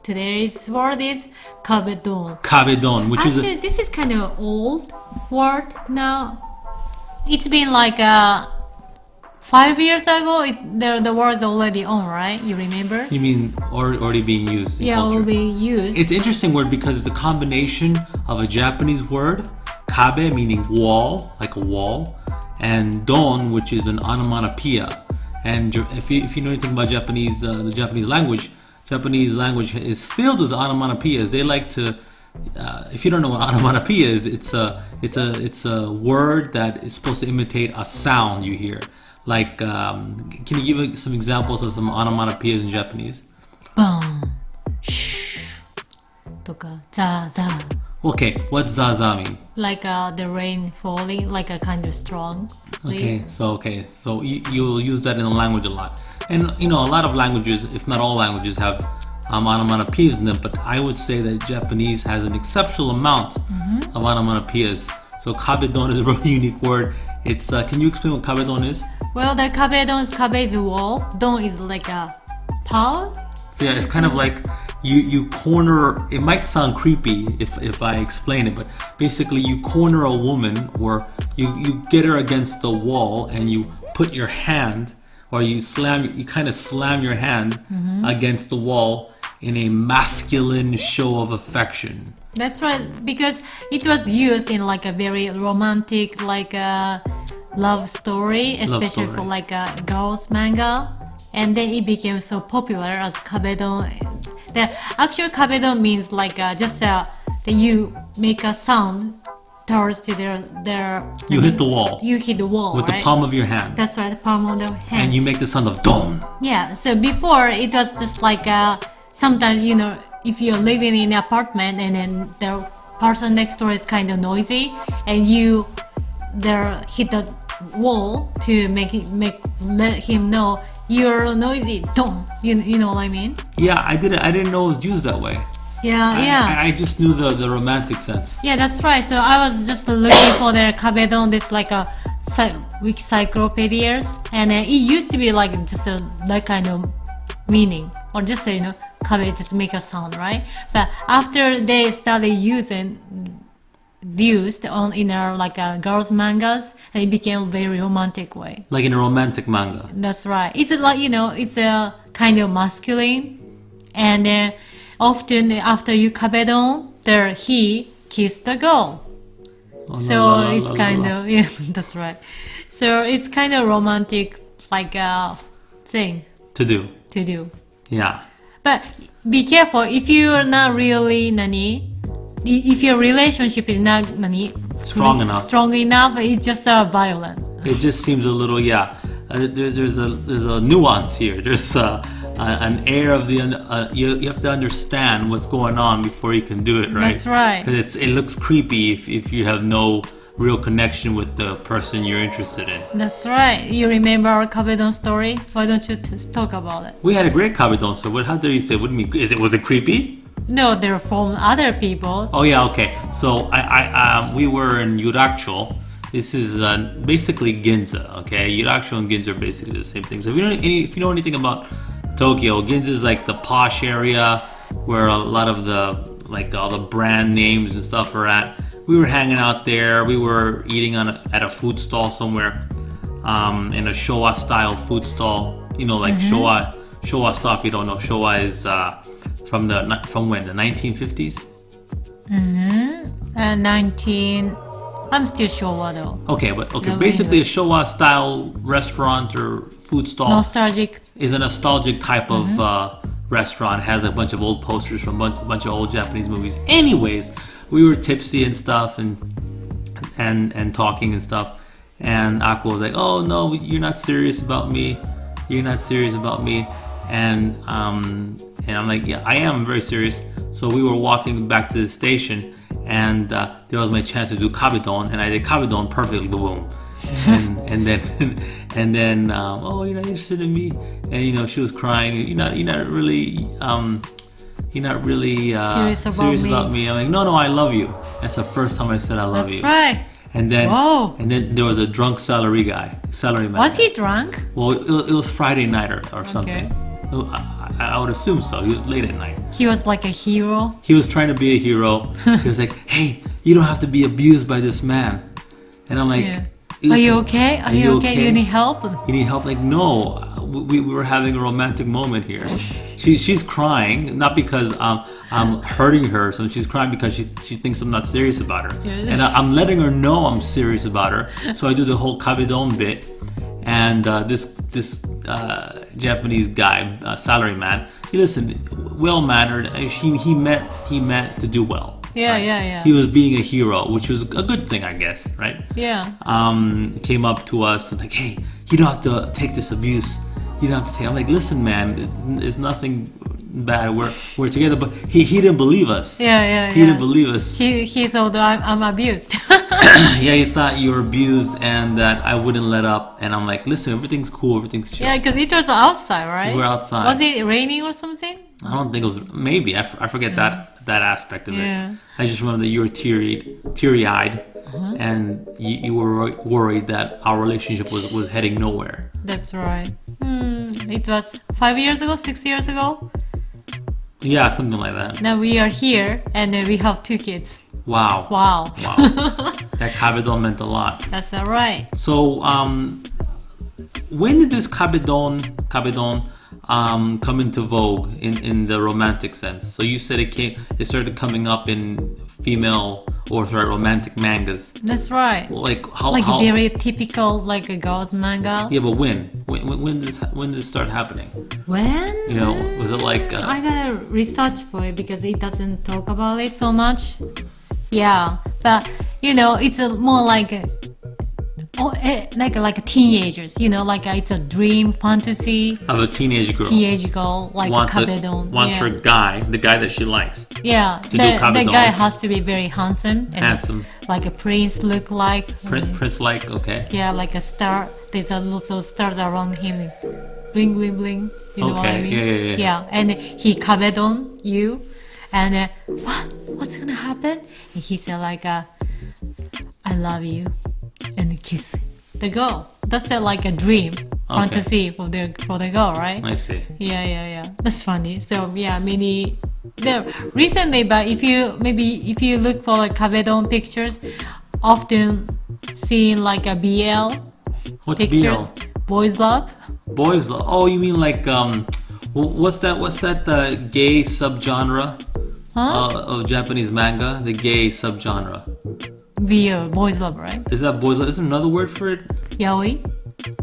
today's word is KabeDon. KabeDon, which Actually, is this is kind of old word now. It's been like 5 years ago. The word's already on, right? You remember? you mean already being used in Yeah, culture. already used. It's an interesting word because it's a combination of a Japanese word, kabe, meaning wall, like a wall, and don, which is an onomatopoeia. And if you know anything about Japanese, the Japanese language is filled with onomatopoeias. They like to. If you don't know what onomatopoeia is, it's a word that is supposed to imitate a sound you hear. Like, can you give some examples of some onomatopoeias in Japanese? Boom, shh, とか、ザーザー. Okay, what's zaza mean? Like the rain falling, like a kind of strong. Okay, so you'll use that in the language a lot, and a lot of languages, if not all languages, have onomatopoeias in them. But I would say that Japanese has an exceptional amount of onomatopoeias. So KabeDon is a really unique word. It's can you explain what KabeDon is? Well, the kabe is a wall. Don is like a power. So yeah, it's kind of like you corner. It might sound creepy if I explain it, but basically you corner a woman, or you get her against the wall, and you put your hand, or you kind of slam your hand against the wall in a masculine show of affection. That's right, because it was used in like a very romantic, like a love story, especially for like a girls manga. And then it became so popular as KabeDon. The actual KabeDon means like just that you make a sound towards to their. You hit the wall. You hit the wall with right? the palm of your hand. That's right, the palm of the hand. And you make the sound of don. Yeah. So before it was just like sometimes if you're living in an apartment and then the person next door is kind of noisy and you hit the wall to let him know you're noisy. Don't you know what I mean? Yeah, I didn't know it was used that way. Yeah. I just knew the romantic sense. Yeah, that's right. So I was just looking for the KabeDon, this like a wiki cyclopedias, and it used to be like just that kind of meaning, or just Kabe just make a sound, right? But after they started used in our like girls mangas, and it became a very romantic way. Like in a romantic manga. That's right. It's like it's a kind of masculine, and often after you KabeDon, he kissed the girl. So it's kind of yeah, that's right. So it's kind of romantic like thing To do. Yeah. But be careful if you are not really if your relationship is not Strong enough, it's just violent. It just seems a little there's a nuance here. There's an air of you have to understand what's going on before you can do it, right? That's right. Because it looks creepy if you have no real connection with the person you're interested in. That's right. You remember our KabeDon story? Why don't you talk about it? We had a great KabeDon, so how dare you say? What do you mean? Was it creepy? No, they're from other people. Oh yeah, okay. So we were in Yuracho. This is basically Ginza, okay? Yuracho and Ginza are basically the same thing. So if you know anything about Tokyo, Ginza is like the posh area where a lot of all the brand names and stuff are at. We were hanging out there. We were eating at a food stall somewhere, in a Showa style food stall. Showa stuff. You don't know. Showa is from when? The 1950s. I'm still Showa though. Okay, basically a Showa style restaurant or food stall. Nostalgic. Is a nostalgic type of restaurant. Has a bunch of old posters from a bunch of old Japanese movies. Anyways, we were tipsy and stuff and talking and stuff. And Aqua was like, "Oh no, you're not serious about me. You're not serious about me." And I'm like, "Yeah, I am very serious." So we were walking back to the station, and there was my chance to do KabeDon, and I did KabeDon perfectly, boom. and then oh, you're not interested in me, and she was crying. You're not really serious about me. I'm like, no, I love you. That's the first time I said I love you. That's right. And then there was a drunk salaryman. Was he drunk? Well, it was Friday night or something. Okay. I would assume so. He was late at night. He was like a hero. He was trying to be a hero. He was like, "Hey, you don't have to be abused by this man." And I'm like, Yeah. "Listen, Are you okay? Are you okay? You need help? You need help?" Like, no, we were having a romantic moment here. She's crying, not because I'm hurting her. So she's crying because she thinks I'm not serious about her. Yes. And I'm letting her know I'm serious about her. So I do the whole Kabe-Don bit. And this Japanese guy, salaryman, he listened, well-mannered. He meant to do well. Yeah, right? yeah. He was being a hero, which was a good thing, I guess, right? Yeah. Came up to us and like, "Hey, you don't have to take this abuse. You don't have to take." I'm like, "Listen, man, it's nothing bad. We're together." But he didn't believe us. Yeah. He didn't believe us. He thought I'm abused. Yeah, he thought you were abused and that I wouldn't let up. And I'm like, "Listen, everything's cool. Everything's chill." Yeah, because it was outside, right? We were outside. Was it raining or something? I don't think it was. Maybe I forget that aspect of Yeah. it. I just remember that you were teary-eyed, and you were worried that our relationship was heading nowhere. That's right. It was 5 years ago, 6 years ago. Yeah, something like that. Now we are here and we have 2 kids. Wow. Wow. That Kabe-Don meant a lot. That's all right. So, when did this Kabe-Don come into vogue in the romantic sense? So you said it started coming up in romantic mangas. That's right. Like how Very typical like a girls manga. Yeah, but when did this start happening? When? You know, was it like I gotta research for it because it doesn't talk about it so much. Yeah, but it's more like teenagers. It's a dream fantasy. of a teenage girl? Teenage girl like wants Kabe-Don. wants her guy, the guy that she likes. Yeah, do the Kabe-Don. guy has to be very handsome and Handsome. like a prince look like. Prince like, okay. Yeah, like a star. There's a lots of stars around him. Bling, bling, bling. You know what I Okay, mean? yeah. And he Kabe-Don you. And what's gonna happen? And he said like, I love you. And kiss the girl. That's like a dream fantasy for the girl, right? I see. Yeah. That's funny. So yeah, many recently, but if you look for like Kabe-Don pictures, often seeing like a BL What's pictures, BL? boys love. Boys love. Oh, you mean like what's that gay subgenre of Japanese manga? The gay subgenre. BL, boys love, right? Is that boys love? Is there another word for it? Yaoi.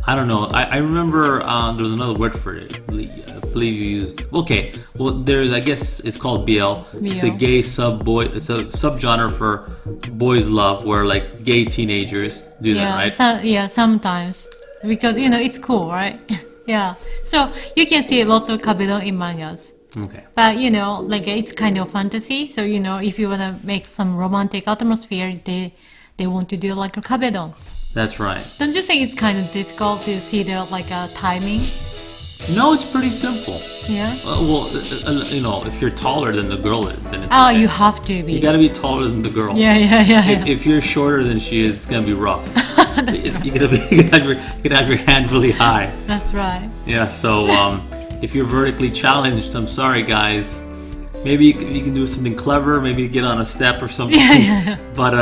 I don't know. I remember there was another word for it. I believe you used. Okay. Well, I guess it's called BL. It's a gay It's a subgenre for boys love, where like gay teenagers do that, right? Sometimes because it's cool, right? Yeah. So you can see lots of Kabe-Don in mangas. Okay. But it's kind of fantasy. So if you wanna make some romantic atmosphere, they want to do like a Kabe-Don. That's right. Don't you think it's kind of difficult to see the timing? No, it's pretty simple. Yeah. If you're taller than the girl is, then it's Oh, okay. you have to be. You gotta be taller than the girl. Yeah. If you're shorter than she is, it's gonna be rough. You gotta have your hand really high. That's right. Yeah. So if you're vertically challenged, I'm sorry, guys. Maybe you can do something clever. Maybe get on a step or something. Yeah. But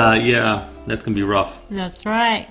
that's gonna be rough. That's right.